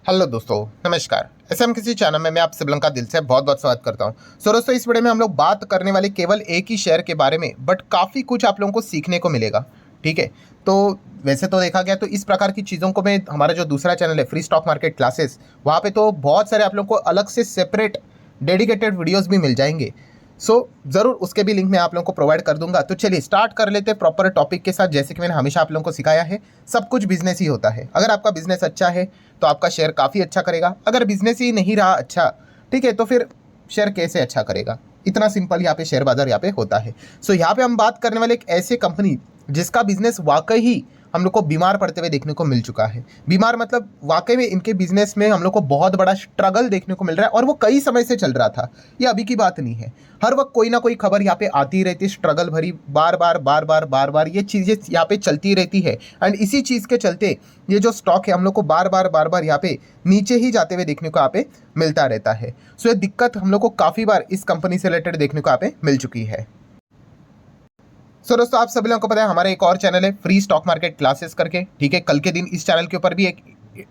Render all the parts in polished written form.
Hello दोस्तों, नमस्कार। SM किसी चैनल में मैं आप सब लोगों का दिल से बहुत बहुत स्वागत करता हूं। दोस्तों, इस वीडियो में हम लोग बात करने वाले केवल एक ही शेयर के बारे में, बट काफ़ी कुछ आप लोगों को सीखने को मिलेगा। ठीक है, तो वैसे तो देखा गया तो इस प्रकार की चीज़ों को मैं हमारा जो दूसरा चैनल है फ्री स्टॉक मार्केट क्लासेस, वहाँ पे तो बहुत सारे आप लोगों को अलग से सेपरेट डेडिकेटेड वीडियोज़ भी मिल जाएंगे। ज़रूर उसके भी लिंक मैं आप लोगों को प्रोवाइड कर दूंगा। तो चलिए स्टार्ट कर लेते हैं प्रॉपर टॉपिक के साथ। जैसे कि मैंने हमेशा आप लोगों को सिखाया है, सब कुछ बिजनेस ही होता है। अगर आपका बिजनेस अच्छा है तो आपका शेयर काफ़ी अच्छा करेगा। अगर बिजनेस ही नहीं रहा अच्छा, ठीक है, तो फिर शेयर कैसे अच्छा करेगा। इतना सिंपल यहाँ पे शेयर बाजार यहाँ पे होता है। यहाँ पे हम बात करने वाले एक ऐसे कंपनी जिसका बिजनेस वाकई ही हम लोग को बीमार पड़ते हुए देखने को मिल चुका है। बीमार मतलब वाकई में इनके बिजनेस में हम लोग को बहुत बड़ा स्ट्रगल देखने को मिल रहा है, और वो कई समय से चल रहा था। ये अभी की बात नहीं है। हर वक्त कोई ना कोई खबर यहाँ पे आती रहती है, स्ट्रगल भरी, बार बार बार बार बार बार ये चीज़ें यहाँ पे चलती रहती है। एंड इसी चीज़ के चलते ये जो स्टॉक है हम लोग को बार बार यहाँ पे नीचे ही जाते हुए देखने को यहाँ पे मिलता रहता है। ये दिक्कत हम लोग को काफ़ी बार इस कंपनी से रिलेटेड देखने को यहाँ पे मिल चुकी है। दोस्तों, आप सभी लोगों को पता है हमारा एक और चैनल है फ्री स्टॉक मार्केट क्लासेस करके। ठीक है, कल के दिन इस चैनल के ऊपर भी एक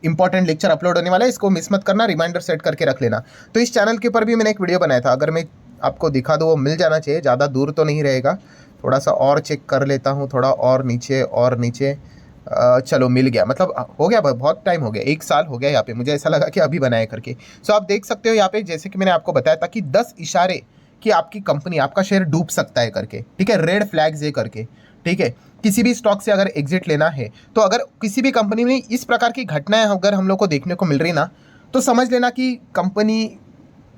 इंपॉर्टेंट लेक्चर अपलोड होने वाला है, इसको मिस मत करना, रिमाइंडर सेट करके रख लेना। तो इस चैनल के ऊपर भी मैंने एक वीडियो बनाया था, अगर मैं आपको दिखा दूँ वो मिल जाना चाहिए, ज़्यादा दूर तो नहीं रहेगा। थोड़ा सा और चेक कर लेता हूँ, थोड़ा और नीचे और नीचे। चलो मिल गया, मतलब हो गया, बहुत टाइम हो गया, 1 साल हो गया यहाँ पे, मुझे ऐसा लगा कि अभी बनाया करके। आप देख सकते हो यहाँ पे, जैसे कि मैंने आपको बताया था कि 10 इशारे कि आपकी कंपनी, आपका शेयर डूब सकता है करके। ठीक है, रेड फ्लैग्स ये करके। ठीक है, किसी भी स्टॉक से अगर एग्जिट लेना है तो अगर किसी भी कंपनी में इस प्रकार की घटनाएं अगर हम लोग को देखने को मिल रही ना, तो समझ लेना कि कंपनी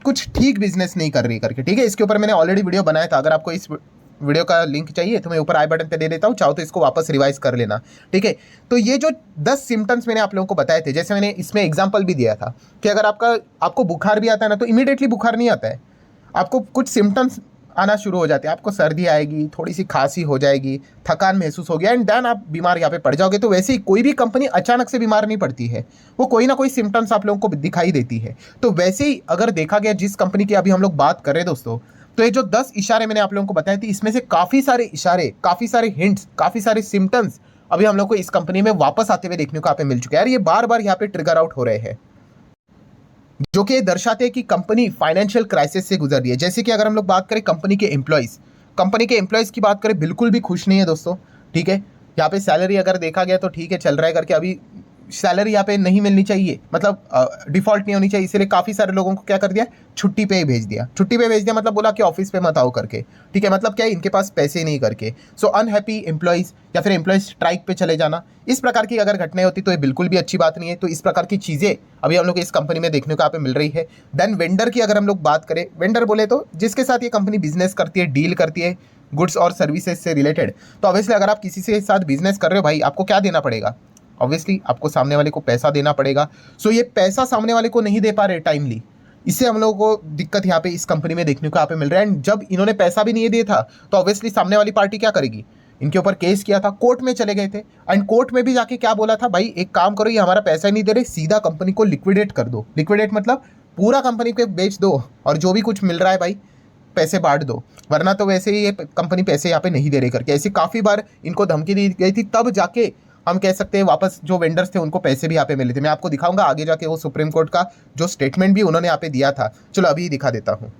कुछ ठीक बिजनेस नहीं कर रही करके। ठीक है, इसके ऊपर मैंने ऑलरेडी वीडियो बनाया था। अगर आपको इस वीडियो का लिंक चाहिए तो मैं ऊपर आई बटन पे दे देता हूँ, चाहो तो इसको वापस रिवाइज कर लेना। ठीक है, तो ये जो 10 सिम्टम्स मैंने आप लोगों को बताए थे, जैसे मैंने इसमें एग्जांपल भी दिया था कि अगर आपको बुखार भी आता है ना, तो इमीडिएटली बुखार नहीं आता है, आपको कुछ सिम्टम्स आना शुरू हो जाते हैं। आपको सर्दी आएगी, थोड़ी सी खांसी हो जाएगी, थकान महसूस होगी, एंड देन आप बीमार यहाँ पे पड़ जाओगे। तो वैसे ही कोई भी कंपनी अचानक से बीमार नहीं पड़ती है, वो कोई ना कोई सिम्टम्स आप लोगों को दिखाई देती है। तो वैसे ही अगर देखा गया जिस कंपनी की अभी हम लोग बात कर रहे हैं दोस्तों, तो ये जो 10 इशारे मैंने आप लोगों को बताए थे, इसमें से काफ़ी सारे इशारे, काफ़ी सारे हिंट्स, काफ़ी सारे सिम्टम्स अभी हम लोग को इस कंपनी में वापस आते हुए देखने को यहाँ पे मिल चुके हैं। यार ये बार बार यहाँ पे ट्रिगर आउट हो रहे हैं, जो कि दर्शाते हैं कि कंपनी फाइनेंशियल क्राइसिस से गुजर रही है। जैसे कि अगर हम लोग बात करें कंपनी के एम्प्लॉयज़ की बात करें, बिल्कुल भी खुश नहीं है दोस्तों। ठीक है, यहाँ पे सैलरी अगर देखा गया तो ठीक है, चल रहा है करके, अभी सैलरी यहाँ पे नहीं मिलनी चाहिए, मतलब डिफॉल्ट नहीं होनी चाहिए, इसलिए काफ़ी सारे लोगों को क्या कर दिया, छुट्टी पे ही भेज दिया। छुट्टी पे भेज दिया मतलब बोला कि ऑफिस पे मत आओ करके। ठीक है, मतलब क्या है, इनके पास पैसे नहीं करके। अनहैप्पी एम्प्लॉयज़ या फिर एम्प्लॉयज़ स्ट्राइक पे चले जाना, इस प्रकार की अगर घटनाएं होती तो ये बिल्कुल भी अच्छी बात नहीं है। तो इस प्रकार की चीज़ें अभी हम लोग इस कंपनी में देखने को यहाँ पे मिल रही है। देन वेंडर की अगर हम लोग बात करें, वेंडर बोले तो जिसके साथ ये कंपनी बिजनेस करती है, डील करती है गुड्स और सर्विसेज से रिलेटेड। तो ऑब्वियसली अगर आप किसी से साथ बिजनेस कर रहे हो भाई, आपको क्या देना पड़ेगा, ऑब्वियसली आपको सामने वाले को पैसा देना पड़ेगा। ये पैसा सामने वाले को नहीं दे पा रहे टाइमली, इससे हम लोगों को दिक्कत यहाँ पे इस कंपनी में देखने को यहाँ पे मिल रहा है। एंड जब इन्होंने पैसा भी नहीं दिया था तो ऑब्वियसली सामने वाली पार्टी क्या करेगी, इनके ऊपर केस किया था, कोर्ट में चले गए थे। एंड कोर्ट में भी जाके क्या बोला था, भाई एक काम करो, ये हमारा पैसा ही नहीं दे रहे, सीधा कंपनी को लिक्विडेट कर दो। लिक्विडेट मतलब पूरा कंपनी को बेच दो, और जो भी कुछ मिल रहा है भाई पैसे बांट दो, वरना तो वैसे ही ये कंपनी पैसे यहाँ पे नहीं दे रही करके। ऐसी काफ़ी बार इनको धमकी दी गई थी, तब जाके हम कह सकते हैं वापस जो वेंडर्स थे उनको पैसे भी यहाँ पे मिले थे। मैं आपको दिखाऊंगा आगे जाके वो सुप्रीम कोर्ट का जो स्टेटमेंट भी उन्होंने यहाँ पे दिया था। चलो अभी दिखा देता हूँ।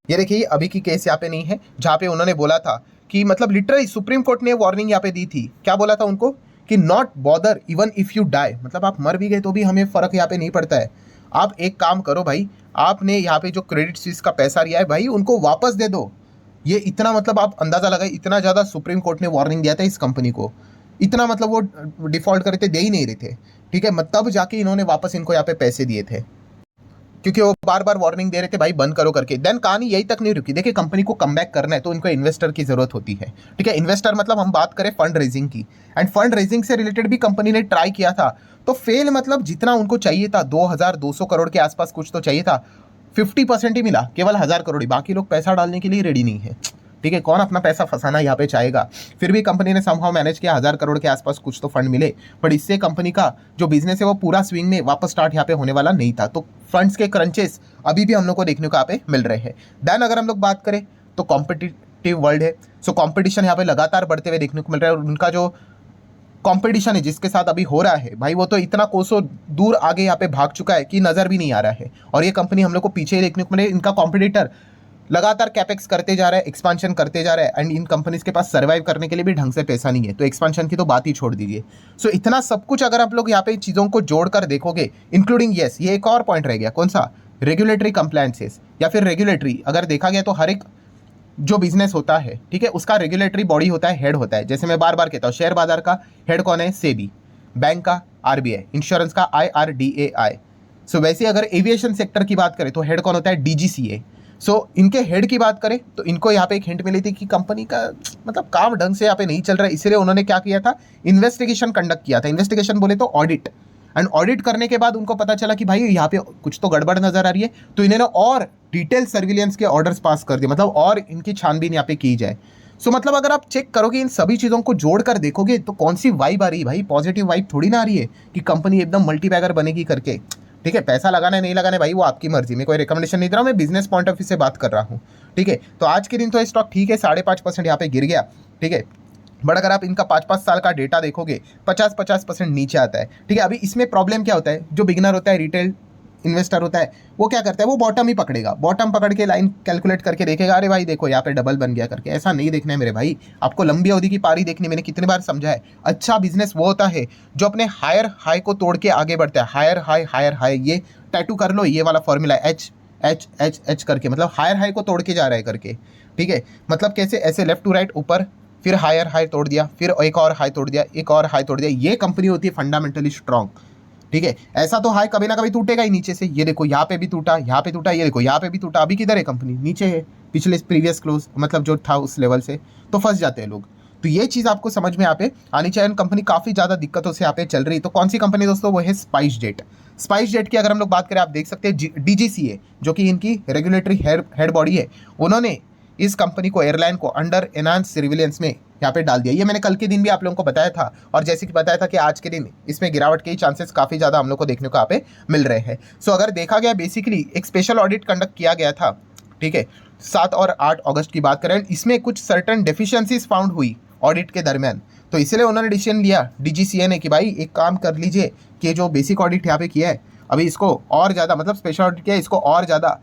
ये देखिए, अभी की केस यहाँ पे नहीं है, जहाँ पे उन्होंने बोला था कि मतलब लिटरली सुप्रीम कोर्ट ने वार्निंग यहाँ पे दी थी। क्या बोला था उनको कि not bother even if you die, मतलब आप मर भी गए तो भी हमें फर्क यहाँ पे नहीं पड़ता है। आप एक काम करो भाई, आपने यहाँ पे जो क्रेडिट स्विस का पैसा लिया है भाई उनको वापस दे दो। ये इतना, मतलब आप अंदाजा लगाए, इतना ज़्यादा सुप्रीम कोर्ट ने वार्निंग दिया था इस कंपनी को, इतना मतलब वो डिफॉल्ट करते दे ही नहीं रहे थे। ठीक है, तब जाके इन्होंने वापस इनको यहाँ पे पैसे दिए थे, क्योंकि वो बार बार वार्निंग दे रहे थे भाई बंद करो करके। देन कहानी यही तक नहीं रुकी। देखिए, कंपनी को कम बैक करना है तो इनको इन्वेस्टर की जरूरत होती है। ठीक है, इन्वेस्टर मतलब हम बात करें फंड रेजिंग की, एंड फंड रेजिंग से रिलेटेड भी कंपनी ने ट्राई किया था, तो फेल, मतलब जितना उनको चाहिए था 2200 करोड़ के आसपास कुछ तो चाहिए था, 50% ही मिला, केवल 1000 करोड़ ही। बाकी लोग पैसा डालने के लिए रेडी नहीं है। ठीक है, कौन अपना पैसा फंसाना यहाँ पे चाहेगा। फिर भी कंपनी ने समहाउ मैनेज किया, 1000 करोड़ के आसपास कुछ तो फंड मिले, बट इससे कंपनी का जो बिजनेस है वो पूरा स्विंग में वापस स्टार्ट यहाँ पे होने वाला नहीं था। तो फंड्स के क्रंचेस अभी भी हम लोग को देखने को यहाँ पे मिल रहे हैं। देन अगर हम लोग बात करें तो कॉम्पिटिटिव वर्ल्ड है, कॉम्पिटिशन यहाँ पे लगातार बढ़ते हुए देखने को मिल रहा है, और उनका जो कंपटीशन है जिसके साथ अभी हो रहा है भाई, वो तो इतना कोसों दूर आगे यहाँ पे भाग चुका है कि नज़र भी नहीं आ रहा है। और ये कंपनी हम लोग को पीछे देखने को मिले, इनका कॉम्पिटिटर लगातार कैपेक्स करते जा रहा है, एक्सपांशन करते जा रहा है, एंड इन कंपनीज के पास सर्वाइव करने के लिए भी ढंग से पैसा नहीं है, तो एक्सपांशन की तो बात ही छोड़ दीजिए। सो इतना सब कुछ अगर आप लोग यहाँ पे चीज़ों को जोड़कर देखोगे, इंक्लूडिंग यस, ये एक और पॉइंट रह गया, कौन सा, रेगुलेटरी कंप्लायंसेस या फिर रेगुलेटरी। अगर देखा गया तो हर एक जो बिजनेस होता है, ठीक है, उसका रेगुलेटरी बॉडी होता है, हेड होता है। जैसे मैं बार बार कहता हूँ, शेयर बाजार का हेड कौन है, सेबी, बैंक का आरबीआई, इंश्योरेंस का IRDAI। सो वैसे अगर एविएशन सेक्टर की बात करें तो हेड कौन होता है, DGCA। सो इनके हेड की बात करें तो इनको यहाँ पे एक हिंट मिली थी कि कंपनी का मतलब काम ढंग से यहाँ पे नहीं चल रहा है, इसलिए उन्होंने क्या किया था, इन्वेस्टिगेशन कंडक्ट किया था। इन्वेस्टिगेशन बोले तो ऑडिट, एंड ऑडिट करने के बाद उनको पता चला कि भाई यहाँ पे कुछ तो गड़बड़ नजर आ रही है, तो इन्होंने और डिटेल सर्विलेंस के ऑर्डर्स पास कर दिए, मतलब और इनकी छानबीन यहाँ पे की जाए। सो मतलब अगर आप चेक करोगे, इन सभी चीज़ों को जोड़कर देखोगे तो कौन सी वाइब आ रही है भाई, पॉजिटिव वाइब थोड़ी ना आ रही है कि कंपनी एकदम मल्टीबैगर बनेगी करके। ठीक है, पैसा लगाना है नहीं लगाना है भाई वो आपकी मर्जी, मैं कोई रिकमेंडेशन नहीं दे रहा हूँ, मैं बिजनेस पॉइंट ऑफ व्यू से बात कर रहा हूँ। ठीक है, तो आज के दिन तो स्टॉक ठीक है 5.5% यहाँ पे गिर गया। ठीक है, बट अगर आप इनका 5-5 साल का डेटा देखोगे 50% नीचे आता है। ठीक है, अभी इसमें प्रॉब्लम क्या होता है, जो बिगनर होता है, रिटेल इन्वेस्टर होता है, वो क्या करता है, वो बॉटम ही पकड़ेगा, बॉटम पकड़ के लाइन कैलकुलेट करके देखेगा, अरे भाई देखो यहाँ पे डबल बन गया करके। ऐसा नहीं देखना है मेरे भाई, आपको लंबी अवधि की पारी देखनी। मैंने कितनी बार समझा है, अच्छा बिजनेस वो होता है जो अपने हायर हाई को तोड़ के आगे बढ़ता है। हायर हाई हायर हाई, ये टैटू कर लो, ये वाला फॉर्मूला H करके, मतलब हायर हाई को तोड़ के जा रहा है करके। ठीक है, मतलब कैसे, ऐसे लेफ्ट टू राइट ऊपर, फिर हायर हाई तोड़ दिया, फिर एक और हाई तोड़ दिया, एक और हाई तोड़ दिया, ये कंपनी होती है फंडामेंटली स्ट्रांग। ठीक है, ऐसा तो हाई कभी ना कभी टूटेगा ही नीचे से। ये देखो यहाँ पे भी टूटा, यहाँ पे टूटा, ये देखो यहाँ पे भी टूटा। अभी किधर है कंपनी, नीचे है, पिछले प्रीवियस क्लोज मतलब जो था उस लेवल से, तो फंस जाते हैं लोग। तो ये चीज़ आपको समझ में यहाँ पे आनी चाहिए। कंपनी काफ़ी ज़्यादा दिक्कतों से यहाँ पे चल रही है। तो कौन सी कंपनी दोस्तों, वो है स्पाइस जेट। स्पाइस जेट की अगर हम लोग बात करें, आप देख सकते हैं DGCA जो कि इनकी रेगुलेटरी हेड बॉडी है, उन्होंने इस कंपनी को, एयरलाइन को अंडर एनहांस सर्विलेंस में यहाँ पे डाल दिया। ये मैंने कल के दिन भी आप लोगों को बताया था, और जैसे कि बताया था कि आज के दिन इसमें गिरावट के ही चांसेस काफ़ी ज़्यादा हम लोग को देखने को यहाँ पे मिल रहे हैं। सो अगर देखा गया, बेसिकली एक स्पेशल ऑडिट कंडक्ट किया गया था। ठीक है, 7 और 8 अगस्त की बात करें, इसमें कुछ सर्टन डेफिशिएंसीज फाउंड हुई ऑडिट के दरमियान, तो इसलिए उन्होंने डिसीजन लिया DGCA ने कि भाई एक काम कर लीजिए कि जो बेसिक ऑडिट यहाँ पे किया है, अभी इसको और ज़्यादा, मतलब स्पेशल ऑडिट किया है, इसको और ज़्यादा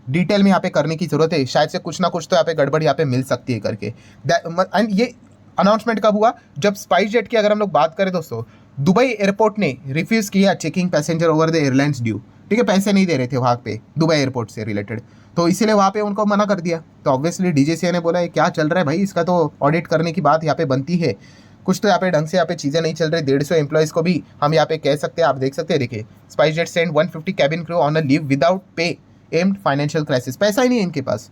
डिटेल में यहाँ पे करने की जरूरत है, शायद से कुछ ना कुछ तो यहाँ पे गड़बड़ यहाँ पे मिल सकती है करके। एंड ये अनाउंसमेंट कब हुआ, जब स्पाइस जेट की अगर हम लोग बात करें दोस्तों, दुबई एयरपोर्ट ने रिफ्यूज किया checking passenger over the airlines due. ठीक है, पैसे नहीं दे रहे थे वहाँ पे दुबई एयरपोर्ट से रिलेटेड, तो इसीलिए वहाँ पे उनको मना कर दिया। तो ऑब्वियसली DGCA ने बोला ये क्या चल रहा है भाई, इसका तो ऑडिट करने की बात यहाँ पे बनती है, कुछ तो यहाँ पे ढंग से यहाँ पे चीज़ें नहीं चल रही। 150 एम्प्लॉइज़ को भी हम यहाँ पे कह सकते हैं, आप देख सकते हैं, देखिए spice jet send 150 cabin crew on a leave without pay aimed financial crisis, पैसा ही नहीं है इनके पास।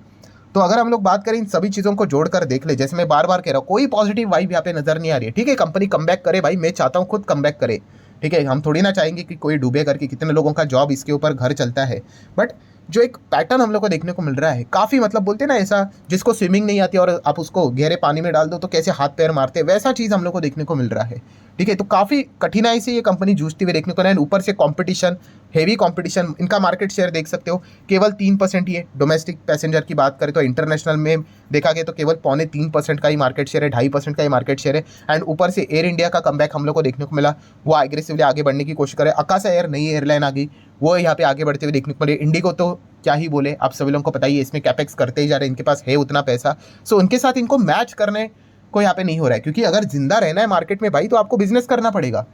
तो अगर हम लोग बात करें, इन सभी चीज़ों को जोड़कर देख ले, जैसे मैं बार बार कह रहा हूँ, कोई पॉजिटिव वाइब यहाँ पे नजर नहीं आ रही है। ठीक है, कंपनी कमबैक करे भाई, मैं चाहता हूँ खुद कमबैक करे। ठीक है, हम थोड़ी ना चाहेंगे कि कोई डूबे करके, कितने लोगों का जॉब इसके ऊपर घर चलता है, बट जो एक पैटर्न हम लोग को देखने को मिल रहा है काफ़ी, मतलब बोलते हैं ना ऐसा, जिसको स्विमिंग नहीं आती और आप उसको गहरे पानी में डाल दो तो कैसे हाथ पैर मारते हैं, वैसा चीज़ हम लोग को देखने को मिल रहा है। ठीक है, तो काफ़ी कठिनाई से ये कंपनी जूझती हुई देखने को मिला है। ऊपर से कंपटीशन, हेवी कंपटीशन, इनका मार्केट शेयर देख सकते हो केवल 3% ही है। डोमेस्टिक पैसेंजर की बात करें तो इंटरनेशनल में देखा गया तो केवल 3.25% का ही मार्केट शेयर है, 2.5% का ही मार्केट शेयर है। एंड ऊपर से एयर इंडिया का कमबैक हम लोग को देखने को मिला, वो एग्रेसिवली आगे बढ़ने की कोशिश करे। आकाशा एयर नई एयरलाइन आ गई, वो यहाँ पे आगे बढ़ते हुए देखने को मिले। इंडिगो तो क्या ही बोले, आप सभी लोगों को पता ही है, इसमें कैपेक्स करते ही जा रहे हैं, इनके पास है उतना पैसा। सो उनके साथ इनको मैच करने को यहाँ पे नहीं हो रहा है, क्योंकि अगर जिंदा रहना है मार्केट में भाई तो आपको बिजनेस करना पड़ेगा।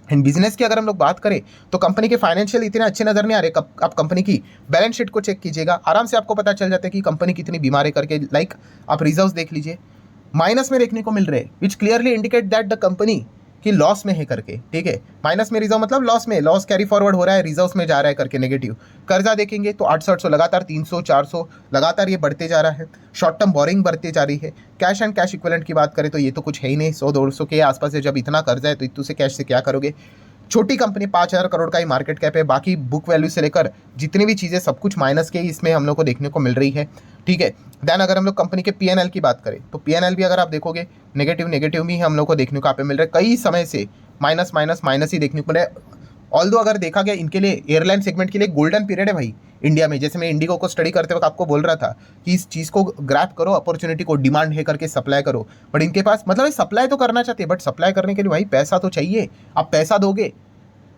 एंड बिजनेस की अगर हम लोग बात करें तो कंपनी के फाइनेंशियल इतने अच्छे नजर नहीं आ रहे। आप कंपनी की बैलेंस शीट को चेक कीजिएगा, आराम से आपको पता चल जाता है कि कंपनी कितनी बीमार है करके। लाइक आप रिजर्व्स देख लीजिए, माइनस में देखने को मिल रहे हैं, विच clearly indicate that the company कि लॉस में है करके। ठीक है, माइनस में रिजर्व मतलब लॉस में, लॉस कैरी फॉरवर्ड हो रहा है, रिजर्व्स में जा रहा है करके नेगेटिव। कर्जा देखेंगे तो 800 लगातार 300-400 लगातार ये बढ़ते जा रहा है। शॉर्ट टर्म बोरिंग बढ़ती जा रही है। कैश एंड कैश इक्विवेलेंट की बात करें तो ये तो कुछ है ही नहीं, 100-200 के आसपास है। जब इतना कर्जा है तो इतने से कैश से क्या करोगे। छोटी कंपनी, 5,000 करोड़ का ही मार्केट कैप है, बाकी बुक वैल्यू से लेकर जितनी भी चीज़ें सब कुछ माइनस के ही इसमें हम लोग को देखने को मिल रही है। ठीक है, देन अगर हम लोग कंपनी के P&L की बात करें तो P&L भी अगर आप देखोगे नेगेटिव भी हम लोग को देखने को यहाँ पे मिल रहा है। कई समय से माइनस ही देखने को मिल रहा है। ऑल्दो अगर देखा गया इनके लिए एयरलाइन सेगमेंट के लिए गोल्डन पीरियड है भाई इंडिया में। जैसे मैं इंडिगो को स्टडी करते वक्त आपको बोल रहा था कि इस चीज़ को ग्रैब करो, अपॉर्चुनिटी को, डिमांड है करके सप्लाई करो। बट इनके पास मतलब सप्लाई तो करना चाहते हैं, बट सप्लाई करने के लिए भाई पैसा तो चाहिए। आप पैसा दोगे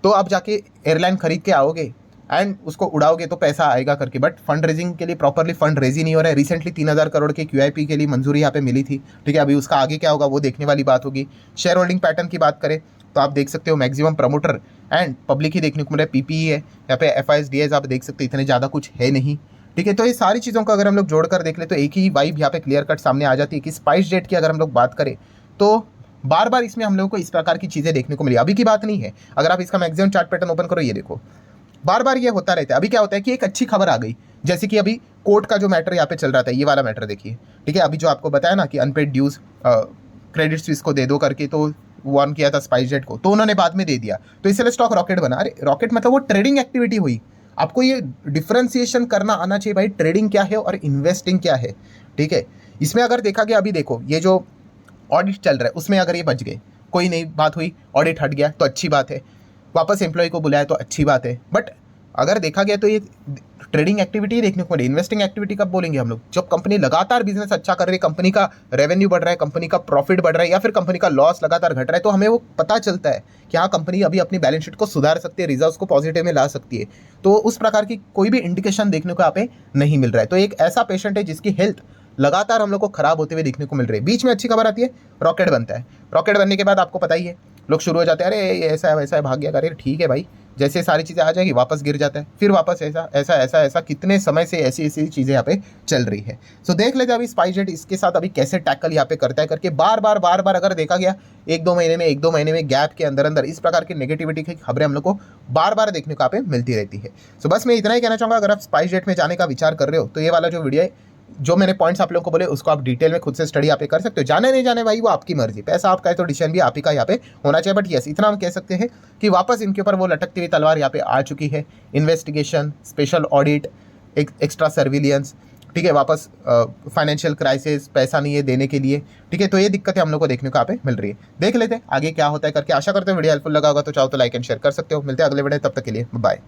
तो आप जाके एयरलाइन खरीद के आओगे एंड उसको उड़ाओगे तो पैसा आएगा करके। बट फंड रेजिंग के लिए प्रॉपरली फंड रेज ही नहीं हो रहा है। रिसेंटली 3,000 करोड़ के QIP के लिए मंजूरी यहाँ पे मिली थी, ठीक है। अभी उसका आगे क्या होगा वो देखने वाली बात होगी। शेयर होल्डिंग पैटर्न की बात करें तो आप देख सकते हो मैक्सिमम प्रमोटर एंड पब्लिक ही देखने को मिला है। PPE है यहाँ पे, FISDs आप देख सकते हो, इतने ज़्यादा कुछ है नहीं, ठीक है। तो ये सारी चीज़ों को अगर हम लोग जोड़कर देख ले तो एक ही वाइब यहाँ पे क्लियर कट सामने आ जाती है कि स्पाइस जेट की अगर हम लोग बात करें तो बार बार इसमें हम लोगों को इस प्रकार की चीज़ें देखने को मिली। अभी की बात नहीं है, अगर आप इसका मैक्सिमम चार्ट पैटर्न ओपन करो, ये देखो बार बार ये होता रहता है। अभी क्या होता है कि एक अच्छी खबर आ गई, जैसे कि अभी कोर्ट का जो मैटर यहाँ पे चल रहा था, ये वाला मैटर देखिए, ठीक है। अभी जो आपको बताया ना कि अनपेड ड्यूज क्रेडिट स्विस को दे दो करके, तो वार्न किया था स्पाइस जेट को, तो उन्होंने बाद में दे दिया, तो इसलिए स्टॉक रॉकेट बना। अरे रॉकेट मतलब वो ट्रेडिंग एक्टिविटी हुई। आपको ये डिफ्रेंसिएशन करना आना चाहिए भाई, ट्रेडिंग क्या है और इन्वेस्टिंग क्या है, ठीक है। इसमें अगर देखा गया, अभी देखो ये जो ऑडिट चल रहा है उसमें अगर ये बच गए, कोई नई बात हुई, ऑडिट हट गया तो अच्छी बात है, वापस एम्प्लॉय को बुलाया तो अच्छी बात है। बट अगर देखा गया तो ये ट्रेडिंग एक्टिविटी देखने को मिली। इन्वेस्टिंग एक्टिविटी कब बोलेंगे हम लोग? जब कंपनी लगातार बिजनेस अच्छा कर रही है, कंपनी का रेवेन्यू बढ़ रहा है, कंपनी का प्रॉफिट बढ़ रहा है, या फिर कंपनी का लॉस लगातार घट रहा है, तो हमें वो पता चलता है कि हाँ कंपनी अभी अपनी बैलेंस शीट को सुधार सकती है, रिजर्व्स को पॉजिटिव में ला सकती है। तो उस प्रकार की कोई भी इंडिकेशन देखने को यहाँ पे नहीं मिल रहा है। तो एक ऐसा पेशेंट है जिसकी हेल्थ लगातार हम लोग को खराब होते हुए देखने को मिल रही है। बीच में अच्छी खबर आती है, रॉकेट बनता है। रॉकेट बनने के बाद आपको पता ही है, लोग शुरू हो जाते हैं, अरे ये ऐसा है वैसा है, भाग गया। अरे ठीक है भाई, जैसे सारी चीज़ें आ जाएगी वापस गिर जाता है, फिर वापस ऐसा ऐसा ऐसा ऐसा, कितने समय से ऐसी ऐसी चीज़ें यहाँ पे चल रही है। सो देख लेते हैं अभी स्पाइस जेट इसके साथ अभी कैसे टैकल यहाँ पे करता है करके। बार बार अगर देखा गया एक दो महीने में गैप के अंदर अंदर इस प्रकार की नेगेटिविटी की खबरें हम लोग को बार बार देखने को यहाँ पे मिलती रहती है। सो बस मैं इतना ही कहना चाहूँगा, अगर आप स्पाइस जेट में जाने का विचार कर रहे हो तो ये वाला जो वीडियो है, जो मैंने पॉइंट्स आप लोगों को बोले, उसको आप डिटेल में खुद से स्टडी यहाँ पे कर सकते हो। जाने नहीं जाने भाई वो आपकी मर्जी, पैसा आपका है तो डिसीजन भी आप ही का यहाँ पे होना चाहिए। बट यस, इतना हम कह सकते हैं कि वापस इनके ऊपर वो लटकती हुई तलवार यहाँ पे आ चुकी है। Investigation, special audit, extra surveillance, ठीक है, वापस फाइनेंशियल क्राइसिस, पैसा नहीं है देने के लिए, ठीक है। तो ये दिक्कतें हम लोग को देखने को यहाँ पे मिल रही है। देख लेते हैं आगे क्या होता है करके। आशा करते हैं वीडियो हेल्पफुल लगा होगा, तो चाहो तो लाइक एंड शेयर कर सकते हो। मिलते हैं अगले वीडियो, तब तक के लिए बाय।